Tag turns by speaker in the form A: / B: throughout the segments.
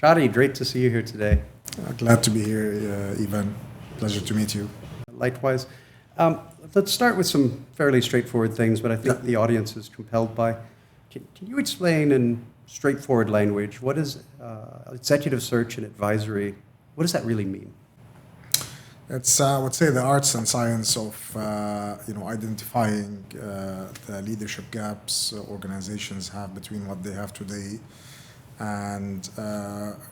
A: Shadi, great to see you here today.
B: Glad to be here, Ivan. Pleasure to meet you.
A: Likewise. Let's start with some fairly straightforward things, but I think the audience is compelled by. Can you explain in straightforward language what is executive search and advisory? What does that really mean?
B: It's, I would say, the arts and science of identifying the leadership gaps organizations have between what they have today and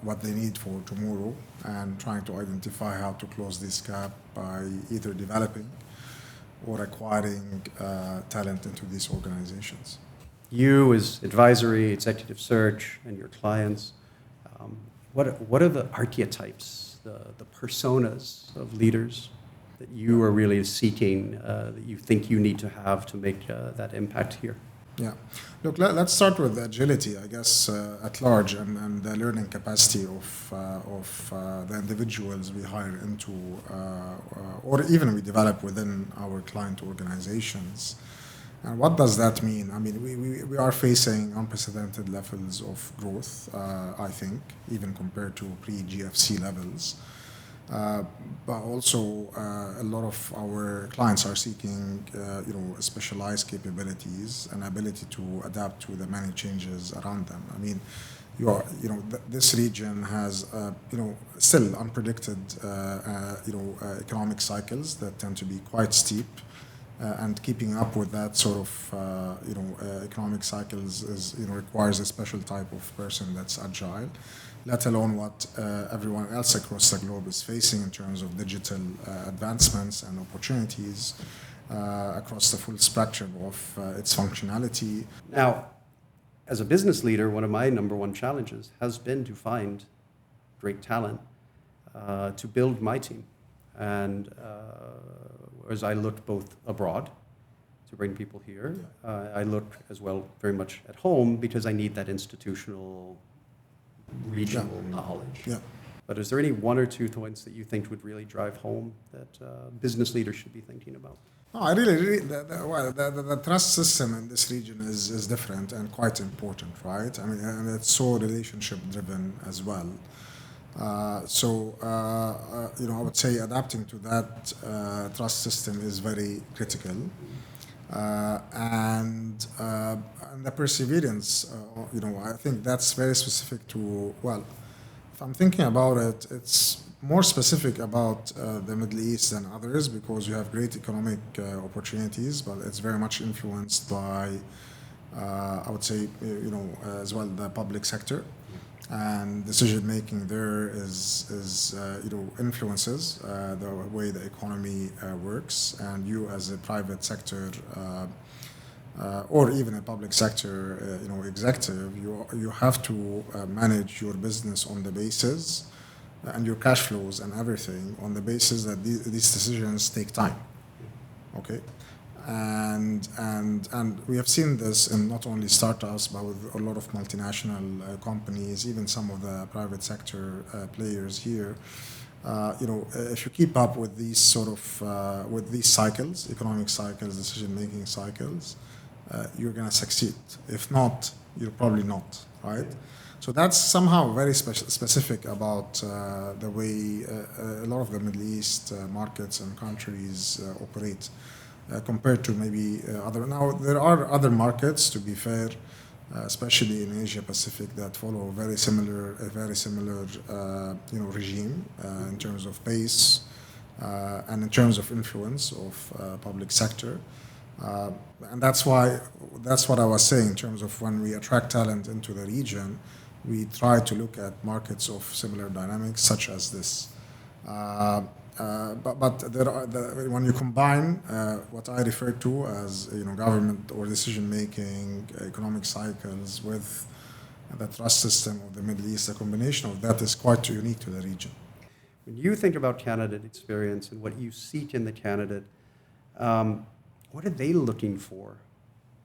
B: what they need for tomorrow, and trying to identify how to close this gap by either developing or acquiring talent into these organizations.
A: You, as advisory, executive search, and your clients, what are the archetypes, the personas of leaders that you are really seeking, that you think you need to have to make that impact here?
B: Yeah. Look, let's start with agility, I guess, at large, and the learning capacity of the individuals we hire into, or even we develop within our client organizations. And what does that mean? I mean, we are facing unprecedented levels of growth, I think, even compared to pre-GFC levels. But also, a lot of our clients are seeking, specialized capabilities and ability to adapt to the many changes around them. I mean, this region has, still unpredicted, economic cycles that tend to be quite steep. And keeping up with that sort of, economic cycles requires a special type of person that's agile, let alone what everyone else across the globe is facing in terms of digital advancements and opportunities across the full spectrum of its functionality.
A: Now, as a business leader, one of my number one challenges has been to find great talent to build my team. And as I looked both abroad to bring people here, I look as well very much at home because I need that institutional, regional knowledge.
B: Yeah.
A: But is there any one or two points that you think would really drive home that business leaders should be thinking about?
B: No, I really the trust system in this region is different and quite important, right? I mean, and it's so relationship driven as well. I would say adapting to that trust system is very critical, and the perseverance. I think that's very specific to. Well, if I'm thinking about it, it's more specific about the Middle East than others because you have great economic opportunities, but it's very much influenced by, I would say, as well the public sector. And decision making there influences the way the economy works, and you as a private sector or even a public sector executive, you have to manage your business on the basis and your cash flows and everything on the basis that these decisions take time. Okay. And we have seen this in not only startups but with a lot of multinational companies, even some of the private sector players here. If you keep up with these sort of with these cycles, economic cycles, decision-making cycles, you're going to succeed. If not, you're probably not, right? So that's somehow very specific about the way a lot of the Middle East markets and countries operate. Compared to maybe other. Now, there are other markets, to be fair, especially in Asia Pacific, that follow a very similar regime in terms of pace and in terms of influence of public sector. And that's what I was saying in terms of when we attract talent into the region, we try to look at markets of similar dynamics, such as this. But there are when you combine what I refer to as government or decision-making, economic cycles with the trust system of the Middle East, a combination of that is quite unique to the region.
A: When you think about candidate experience and what you seek in the candidate, what are they looking for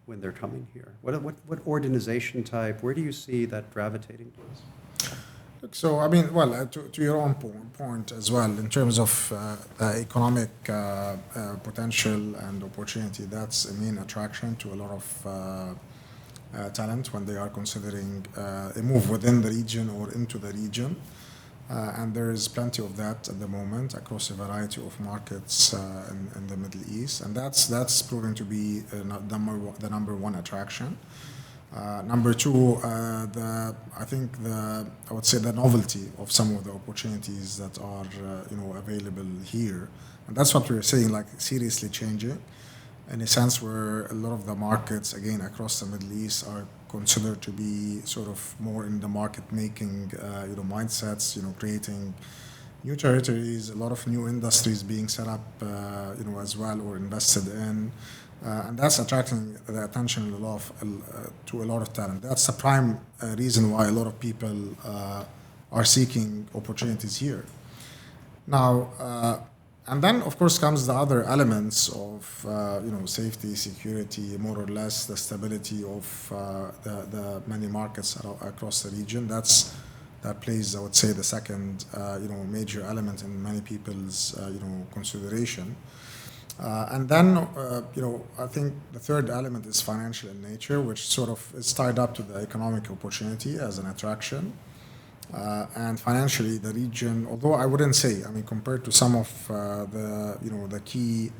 A: when they're coming here? What organization type? Where do you see that gravitating towards?
B: So, I mean, well, to your own point as well, in terms of economic potential and opportunity, that's a main attraction to a lot of talent when they are considering a move within the region or into the region. And there is plenty of that at the moment across a variety of markets in the Middle East, and that's proving to be the number one attraction. Number two, I would say the novelty of some of the opportunities that are available here, and that's what we're saying, like seriously changing, in a sense where a lot of the markets again across the Middle East are considered to be sort of more in the market making mindsets, creating new territories, a lot of new industries being set up as well or invested in. And that's attracting the attention to a lot of talent. That's the prime reason why a lot of people are seeking opportunities here. Now, and then of course comes the other elements of safety, security, more or less the stability of the many markets across the region. That plays, I would say, the second major element in many people's consideration. And then, I think the third element is financial in nature, which sort of is tied up to the economic opportunity as an attraction. And financially, the region, although I wouldn't say, compared to some of the key,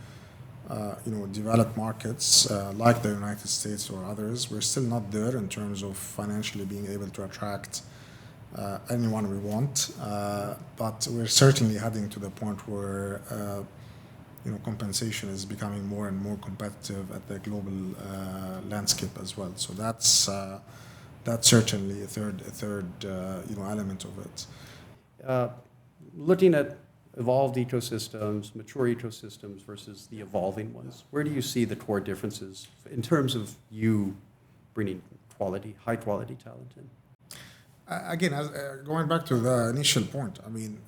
B: developed markets like the United States or others, we're still not there in terms of financially being able to attract anyone we want. But we're certainly heading to the point where compensation is becoming more and more competitive at the global landscape as well. So that's certainly a third element of it.
A: Looking at evolved ecosystems, mature ecosystems versus the evolving ones, where do you see the core differences in terms of you bringing high quality talent in?
B: Again, going back to the initial point,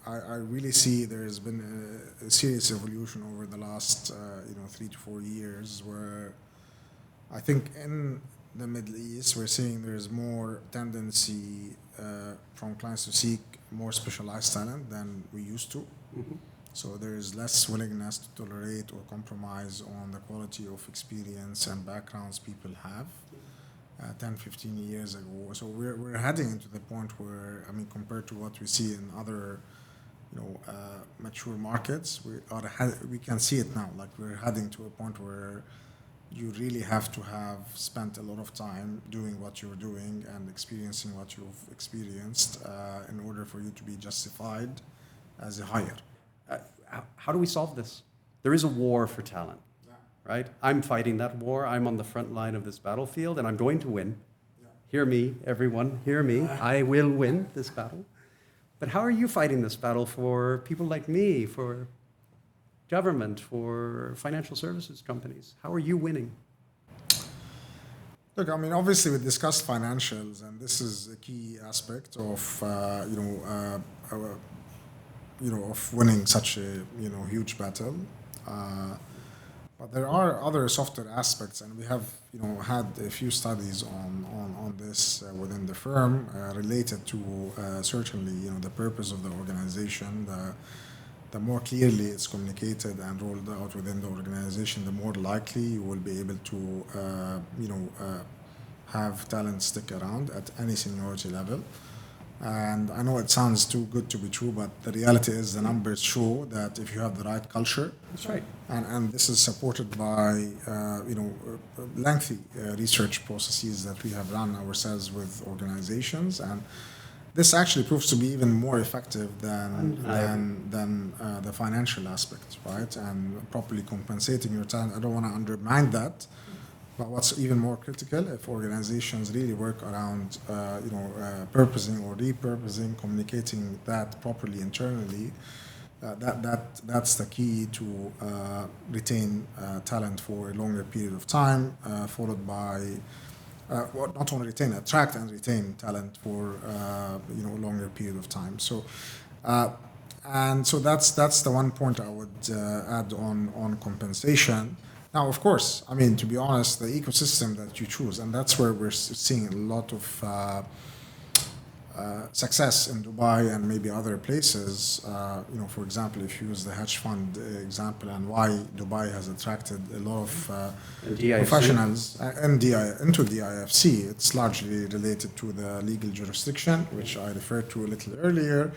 B: I really see there has been a serious evolution over the last 3 to 4 years, where I think in the Middle East we're seeing there's more tendency from clients to seek more specialized talent than we used to. Mm-hmm. So there is less willingness to tolerate or compromise on the quality of experience and backgrounds people have. 10, 15 years ago. So we're heading into the point where, compared to what we see in other, mature markets, we can see it now. Like we're heading to a point where you really have to have spent a lot of time doing what you're doing and experiencing what you've experienced in order for you to be justified as a hire.
A: How do we solve this? There is a war for talent. Right? I'm fighting that war. I'm on the front line of this battlefield, and I'm going to win. Yeah. Hear me, everyone. Hear me. I will win this battle. But how are you fighting this battle for people like me, for government, for financial services companies? How are you winning?
B: Look, obviously we discussed financials, and this is a key aspect of of winning such a huge battle. But there are other softer aspects, and we have had a few studies on this within the firm related to certainly the purpose of the organization. The more clearly it's communicated and rolled out within the organization, the more likely you will be able to have talent stick around at any seniority level. And I know it sounds too good to be true, but the reality is the numbers show that if you have the right culture,
A: that's right,
B: and this is supported by lengthy research processes that we have run ourselves with organizations, and this actually proves to be even more effective than the financial aspect, right? And properly compensating your talent. I don't want to undermine that. But what's even more critical, if organizations really work around, purposing or repurposing, communicating that properly internally, that's the key to retain talent for a longer period of time, followed by, not only attract and retain talent for a longer period of time. So, and so that's the one point I would add on compensation. Now, of course, to be honest, the ecosystem that you choose, and that's where we're seeing a lot of success in Dubai and maybe other places, for example, if you use the hedge fund example and why Dubai has attracted a lot of professionals into DIFC, it's largely related to the legal jurisdiction, which I referred to a little earlier.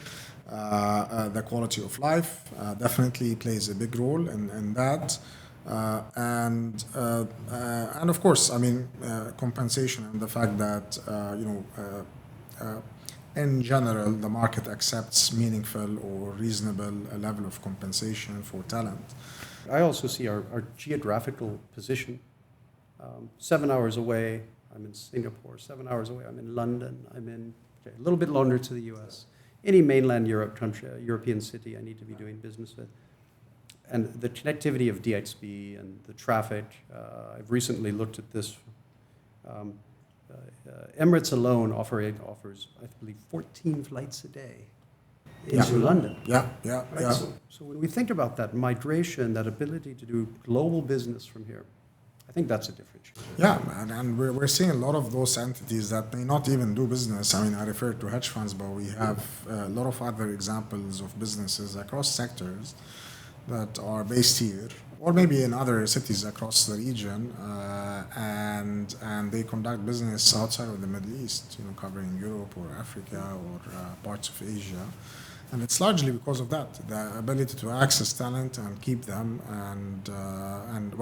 B: The quality of life definitely plays a big role in that. And of course, compensation and the fact that, in general, the market accepts meaningful or reasonable level of compensation for talent.
A: I also see our geographical position. 7 hours away, I'm in Singapore. 7 hours away, I'm in London. I'm in a little bit longer to the US. Any mainland European city I need to be doing business with. And the connectivity of DXB and the traffic, I've recently looked at this. Emirates alone offers, I believe, 14 flights a day into London.
B: Yeah.
A: So when we think about that migration, that ability to do global business from here, I think that's a differentiator.
B: Yeah, and we're seeing a lot of those entities that may not even do business. I refer to hedge funds, but we have a lot of other examples of businesses across sectors that are based here, or maybe in other cities across the region, and they conduct business outside of the Middle East, covering Europe or Africa or parts of Asia. And it's largely because of that, the ability to access talent and keep them and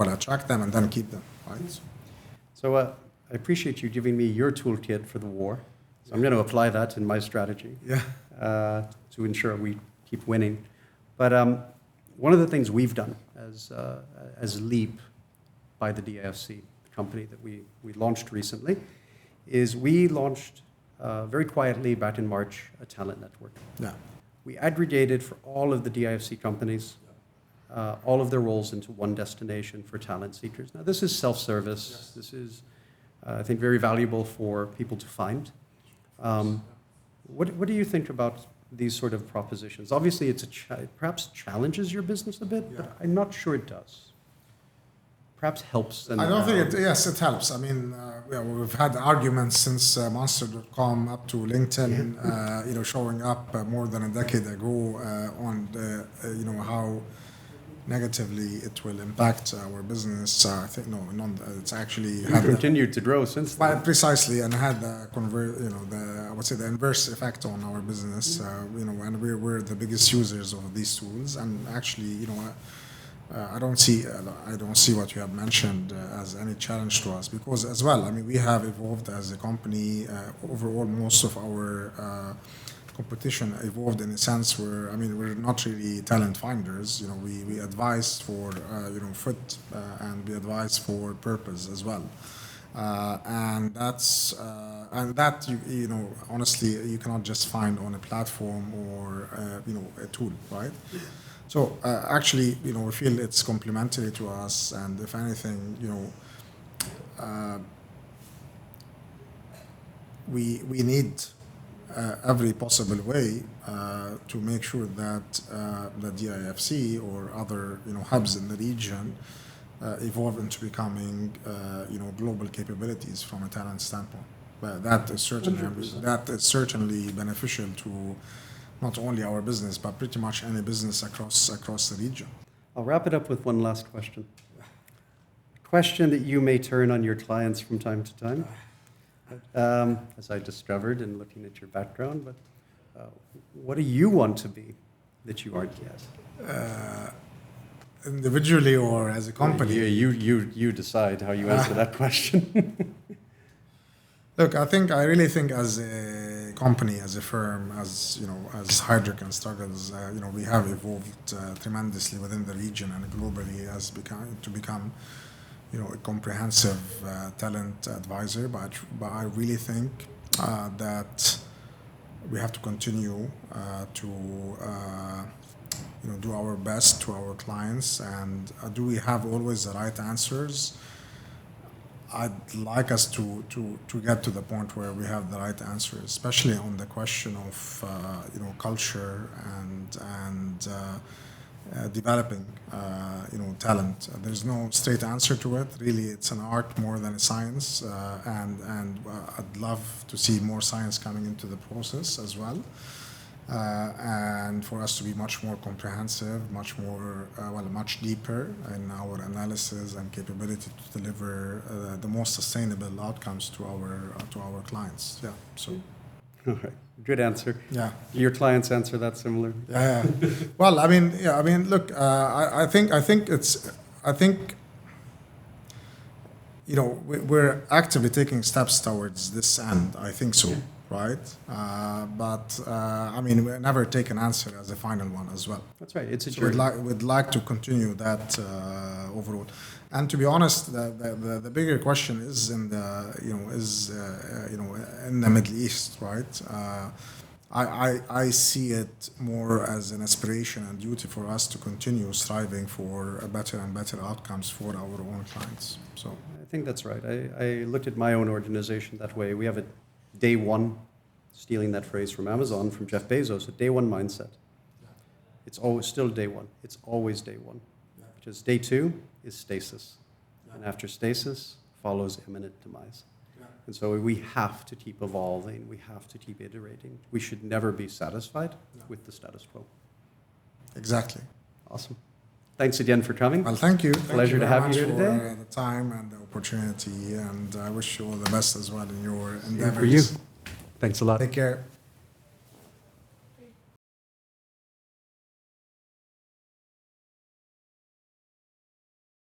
B: attract them and then keep them, right?
A: So I appreciate you giving me your toolkit for the war. So I'm going to apply that in my strategy to ensure we keep winning. But one of the things we've done as Leap by the DIFC, the company that we launched recently, is we launched very quietly back in March a talent network.
B: Yeah.
A: We aggregated for all of the DIFC companies, all of their roles into one destination for talent seekers. Now, this is self-service. Yes. This is, I think, very valuable for people to find. What do you think about these sort of propositions? Obviously, it perhaps challenges your business a bit, but I'm not sure it does. Perhaps helps.
B: I don't think it. Yes, it helps. We've had arguments since Monster.com up to LinkedIn, showing up more than a decade ago on how negatively it will impact our business. I think it's actually
A: continued to grow since then.
B: Precisely, and had the inverse effect on our business. And we're the biggest users of these tools, and actually, I don't see what you have mentioned as any challenge to us, because as well, we have evolved as a company. Overall, most of our competition evolved in a sense where, we're not really talent finders. We advise for fit, and we advise for purpose as well. And that honestly, you cannot just find on a platform or a tool, right? So actually, we feel it's complementary to us, and if anything, we need every possible way to make sure that the DIFC or other hubs in the region evolve into becoming global capabilities from a talent standpoint. But that is certainly beneficial to not only our business, but pretty much any business across the region.
A: I'll wrap it up with one last question. A question that you may turn on your clients from time to time, as I discovered in looking at your background. But what do you want to be that you aren't yet?
B: Individually or as a company?
A: You decide how you answer that question.
B: Look, I really think as a company, as a firm, as Heidrick and Struggles, we have evolved tremendously within the region and globally to become a comprehensive talent advisor. But I really think that we have to continue to do our best to our clients. And do we have always the right answers? I'd like us to get to the point where we have the right answers, especially on the question of culture and developing, talent. There's no straight answer to it. Really, it's an art more than a science, and I'd love to see more science coming into the process as well, and for us to be much more comprehensive, much more, much deeper in our analysis and capability to deliver the most sustainable outcomes to our clients. Yeah. So.
A: All right. Good answer.
B: Yeah.
A: Your clients answer that similar.
B: Yeah. Well, I mean, look, I think we're actively taking steps towards this end. I think so, right? But we never take an answer as a final one as well.
A: That's right. It's a
B: So
A: journey.
B: we'd like to continue that overall. And to be honest, the bigger question is in the in the Middle East, right? I see it more as an aspiration and duty for us to continue striving for better and better outcomes for our own clients. So
A: I think that's right. I looked at my own organization that way. We have a day one, stealing that phrase from Amazon, from Jeff Bezos, a day one mindset. It's always still day one. It's always day one. Because day two is stasis. And after stasis follows imminent demise. And so we have to keep evolving. We have to keep iterating. We should never be satisfied with the status quo.
B: exactly.
A: Awesome. Thanks again for coming.
B: Well, thank you.
A: Pleasure to have you here today.
B: For the time and the opportunity, and I wish you all the best as well in your endeavors.
A: For you. Thanks a lot.
B: Take care.